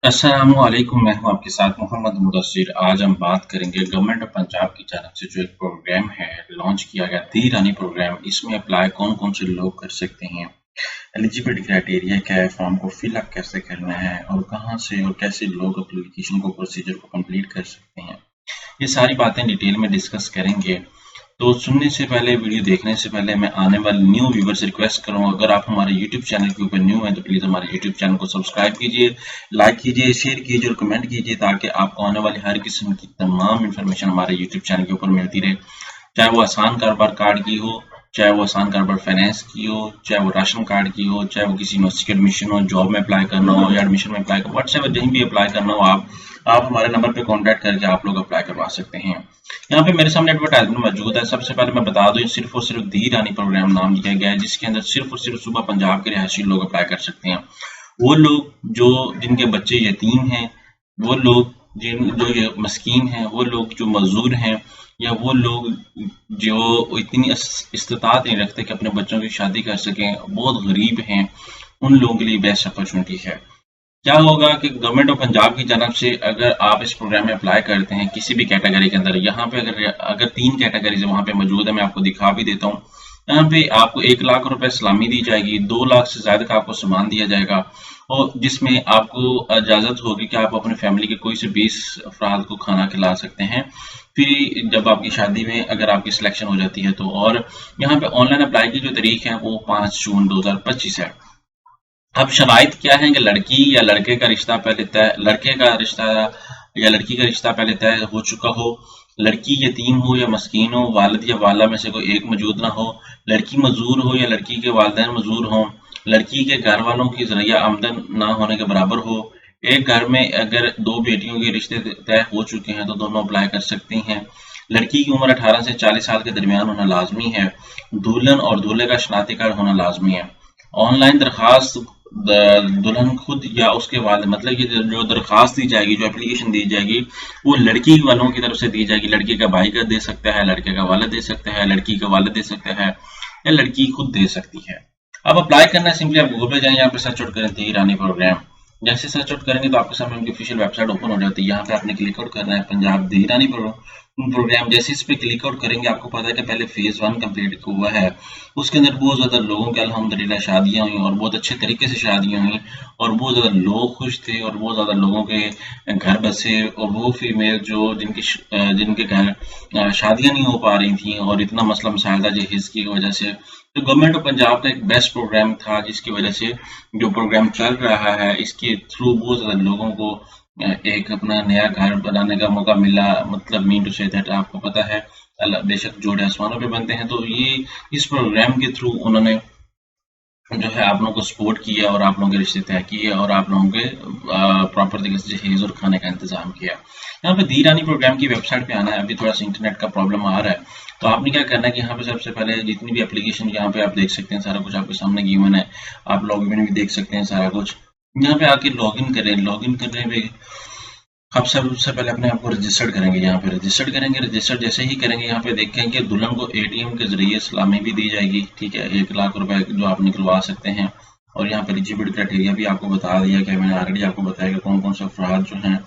अस्सलामुअलैकुम, मैं हूं आपके साथ मोहम्मद मुदस्सिर। आज हम बात करेंगे गवर्नमेंट ऑफ पंजाब की तरफ से जो एक प्रोग्राम है लॉन्च किया गया दी रानी प्रोग्राम। इसमें अप्लाई कौन कौन से लोग कर सकते हैं, एलिजिबिलिटी क्राइटेरिया क्या है, फॉर्म को फिलअप कैसे करना है और कहां से और कैसे लोग एप्लीकेशन को प्रोसीजर को कंप्लीट कर सकते हैं, ये सारी बातें डिटेल में डिस्कस करेंगे। तो सुनने से पहले, वीडियो देखने से पहले मैं आने वाले न्यू व्यूवर से रिक्वेस्ट करूंगा, अगर आप हमारे यूट्यूब चैनल के ऊपर न्यू हैं तो प्लीज़ हमारे यूट्यूब चैनल को सब्सक्राइब कीजिए, लाइक कीजिए, शेयर कीजिए और कमेंट कीजिए ताकि आपको आने वाली हर किस्म की तमाम इन्फॉर्मेशन हमारे यूट्यूब चैनल के ऊपर मिलती रहे। चाहे वो आसान कारोबार कार्ड की हो, चाहे वो आसान कारोबार फाइनेंस की हो, चाहे वो राशन कार्ड की हो, चाहे वो किसी यूनिवर्सिटी का एडमिशन हो, जॉब में अप्लाई करना हो या एडमिशन में अप्लाई करना, व्हाट्सएवर कहीं भी अप्लाई करना हो, आप हमारे नंबर पे कांटेक्ट करके आप लोग अप्लाई करवा सकते हैं। यहाँ पे मेरे सामने एडवर्टाइजमेंट मौजूद है। सबसे पहले मैं बता दूं, सिर्फ और सिर्फ दी रानी प्रोग्राम नाम दिया गया है, जिसके अंदर सिर्फ और सिर्फ सुबह पंजाब के रिहायशी लोग अप्लाई कर सकते हैं। वो लोग जो जिनके बच्चे यतीम हैं, वो लोग जो ये मस्कीन हैं, वो लोग जो मजदूर हैं, या वो लोग जो इतनी इस्तिताअत नहीं रखते कि अपने बच्चों की शादी कर सकें, बहुत गरीब हैं, उन लोगों के लिए बेस्ट अपॉर्चुनिटी है। क्या होगा कि गवर्नमेंट ऑफ पंजाब की जानब से अगर आप इस प्रोग्राम में अप्लाई करते हैं किसी भी कैटेगरी के अंदर, यहाँ पे अगर अगर 3 कैटेगरीज वहाँ पे मौजूद है, मैं आपको दिखा भी देता हूँ। यहाँ पे आपको 1 लाख रुपए सलामी दी जाएगी, 2 लाख से ज्यादा का आपको सामान दिया जाएगा, और जिसमें आपको इजाजत होगी कि आप अपने फैमिली के कोई से 20 अफराद को खाना खिला सकते हैं। फिर जब आपकी शादी में अगर आपकी सिलेक्शन हो जाती है तो। और यहाँ पे ऑनलाइन अप्लाई की जो तारीख है वो 5 जून 2025 है। अब शराइत क्या है कि लड़की या लड़के का रिश्ता पहले तय, लड़के का रिश्ता या लड़की का रिश्ता पहले तय हो चुका हो, लड़की यतीम हो या मस्कीन हो, वालिद या वाला में से कोई एक मौजूद ना हो, लड़की मजदूर हो या लड़की के वालिदैन मजदूर हों, लड़की के घर वालों की जरिया आमदन ना होने के बराबर हो, एक घर में अगर 2 बेटियों के रिश्ते तय हो चुके हैं तो दोनों अप्लाई कर सकती हैं, लड़की की उम्र 18 से 40 साल के दरमियान होना लाजमी है, दुल्हन और दूल्हे का शनाख्ती कार्ड होना लाजमी है। ऑनलाइन दरखास्त दुल्हन खुद या उसके वालिद, मतलब कि जो दरखास्त दी जाएगी, जो एप्लीकेशन दी जाएगी, वो लड़की वालों की तरफ से दी जाएगी। लड़के का भाई का दे सकता है, लड़के का वालिद दे सकता है, लड़की का वालिद दे सकता है, या लड़की खुद दे सकती है। अब अप्लाई करना है, सिंपली आप गूगल पे जाएंगे, यहाँ पे सर्च आउट करें दी रानी प्रोग्राम। जैसे सर्च आउट करेंगे तो आपके सामने उनकी ऑफिशियल वेबसाइट ओपन हो जाती है। यहाँ पे आपने क्लिक आउट करना है पंजाब दी रानी प्रोग्राम। जैसे इस पे क्लिक आउट करेंगे, आपको पता है कि पहले फेज 1 कंप्लीट हुआ है, उसके अंदर बहुत ज्यादा लोगों के अल्हम्दुलिल्लाह शादियां हुई और बहुत अच्छे तरीके से शादियां हुई, और बहुत ज्यादा लोग खुश थे और बहुत ज्यादा लोगों के घर बसे। और वो फीमेल जो जिनके घर शादियां नहीं हो पा रही थी और इतना मसला मसाइल था जहेज की वजह से, तो गवर्नमेंट ऑफ पंजाब का एक बेस्ट प्रोग्राम था, जिसकी वजह से जो प्रोग्राम चल रहा है इसके थ्रू बहुत ज्यादा लोगों को एक अपना नया घर बनाने का मौका मिला। मतलब मीन टू से दैट, आपको पता है अल्लाह बेशक जोड़े आसमानों पे बनते हैं, तो ये इस प्रोग्राम के थ्रू उन्होंने जो है आप लोगों को सपोर्ट किया और आप लोगों के रिश्ते तय किए और आप लोगों के प्रॉपर तरीके से जहेज और खाने का इंतजाम किया। यहाँ पे दी रानी प्रोग्राम की वेबसाइट पे आना है। अभी थोड़ा सा इंटरनेट का प्रॉब्लम आ रहा है, तो आपने क्या करना है कि यहाँ पे सबसे पहले जितनी भी एप्लीकेशन यहाँ पे आप देख सकते हैं, सारा कुछ आपके सामने गिवन है, आप लॉगिन भी देख सकते हैं सारा कुछ। यहाँ पे आके लॉगिन करें। लॉगिन करने पे आप सबसे पहले अपने आप को रजिस्टर्ड करेंगे। यहाँ पे रजिस्टर्ड करेंगे, रजिस्टर्ड जैसे ही करेंगे यहाँ पे देखें कि दुल्हन को एटीएम के जरिए सलामी भी दी जाएगी, ठीक है, 1 लाख रुपए जो आप निकलवा सकते हैं। और यहाँ पे एलिजिबिलिटी क्राइटेरिया भी आपको बता दिया कि मैंने ऑलरेडी आपको बताया कि कौन कौन से अफराद जो हैं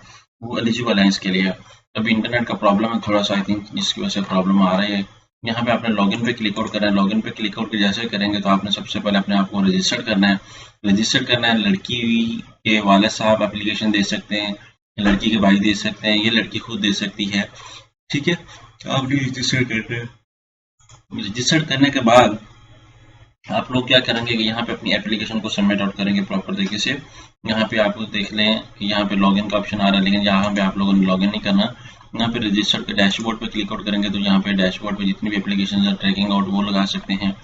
वो एलिजिबल हैं इसके लिए। अभी इंटरनेट का प्रॉब्लम है थोड़ा सा, आई थिंक जिसकी वजह से प्रॉब्लम आ रही है। यहाँ पे आपने लॉगिन पे क्लिक आउट करना है। लॉगिन पे क्लिक आउट जैसे करेंगे तो आपने सबसे पहले अपने आप को रजिस्टर्ड करना है। रजिस्टर्ड करना है, लड़की के वाले साहब एप्लीकेशन दे सकते हैं, लड़की के भाई दे सकते हैं, ये लड़की खुद दे सकती है, ठीक है। आप रजिस्टर करते हैं। रजिस्टर करने के बाद आप लोग क्या करेंगे कि यहाँ पे अपनी एप्लीकेशन को सबमिट आउट करेंगे प्रॉपर तरीके से। यहाँ पे आप लोग देख लें कि यहाँ पे लॉगिन का ऑप्शन आ रहा है, लेकिन यहाँ पे आप लोगों ने लॉगिन नहीं करना। यहाँ पे रजिस्टर के डैशबोर्ड पे क्लिक आउट करेंगे तो यहाँ पे डैशबोर्ड पे जितनी भी एप्लीकेशन है ट्रैकिंग आउट वो लगा सकते हैं।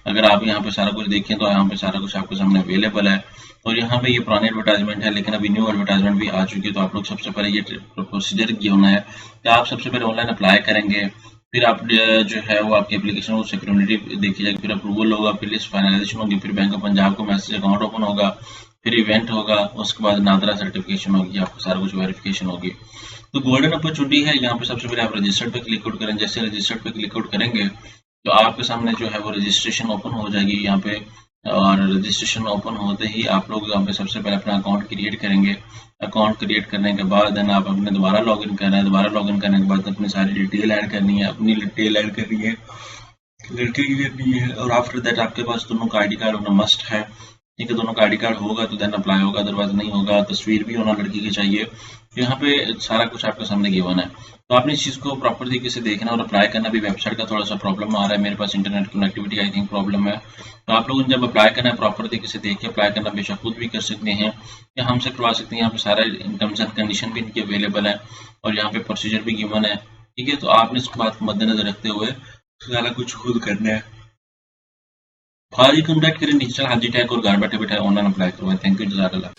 अगर आप यहाँ पे सारा कुछ देखें तो यहाँ पे सारा कुछ आपके सामने अवेलेबल है। और यहाँ पे ये पुरानी एडवर्टाइजमेंट है, लेकिन अभी न्यू एडवर्टाइजमेंट भी आ चुकी है। तो आप लोग सबसे पहले ये प्रोसीजर ये होना है कि आप सबसे पहले ऑनलाइन अप्लाई करेंगे, फिर आप जो है वो आपकी एप्लीकेशन को सिक्योरिटी देखी जाएगी, फिर अप्रूवल होगा, फिर लिस्ट फाइनलाइजेशन होगी, फिर बैंक ऑफ पंजाब को मैसेज अकाउंट ओपन होगा, फिर इवेंट होगा, उसके बाद नादरा सर्टिफिकेशन होगी, आपको सारा कुछ वेरिफिकेशन होगी। तो गोल्डन अपॉर्चुनिटी है। यहाँ पे सबसे पहले आप रजिस्टर्ड पे क्लिक आउट करें। जैसे रजिस्टर्ड पे क्लिक आउट करेंगे तो आपके सामने जो है वो रजिस्ट्रेशन ओपन हो जाएगी। यहाँ पे और रजिस्ट्रेशन ओपन होते ही आप लोग यहाँ पे सबसे पहले अपना अकाउंट क्रिएट करेंगे। अकाउंट क्रिएट करने के बाद देन आप अपने दोबारा लॉगिन करना है। दोबारा लॉगिन करने के बाद अपनी सारी डिटेल ऐड करनी है, अपनी डिटेल ऐड करनी है, लड़के की करनी है, और आफ्टर दैट आपके पास दोनों का आईडी कार्ड होना मस्ट है। ठीक है, दोनों का आईडी कार्ड होगा तो देन अप्लाई होगा, अदरवाइज नहीं होगा। तस्वीर भी होना लड़की की चाहिए। यहाँ पे सारा कुछ आपके सामने गिवन है, तो आपने इस चीज़ को प्रॉपर तरीके से देखना और अप्लाई करना भी। वेबसाइट का थोड़ा सा प्रॉब्लम आ रहा है, मेरे पास internet connectivity I think problem है, तो आप लोगों ने जब अप्लाई करना है प्रॉपर तरीके से देख के अप्लाई करना। बेशक खुद भी कर सकते हैं या हमसे करवा सकते हैं, यहाँ पे सारा टर्म्स एंड कंडीशन भी इनकी अवेलेबल है और यहाँ पे प्रोसीजर भी गिवन है। ठीक है, तो आपने इस बात को मद्देनजर रखते हुए सारा कुछ खुद करना है। हाजी कॉन्टैक्ट करें डिजिटल हाजी टैग और घर बैठे बैठे ऑनलाइन अप्लाई करवाएं। थैंक यू, जज़ाकल्लाह।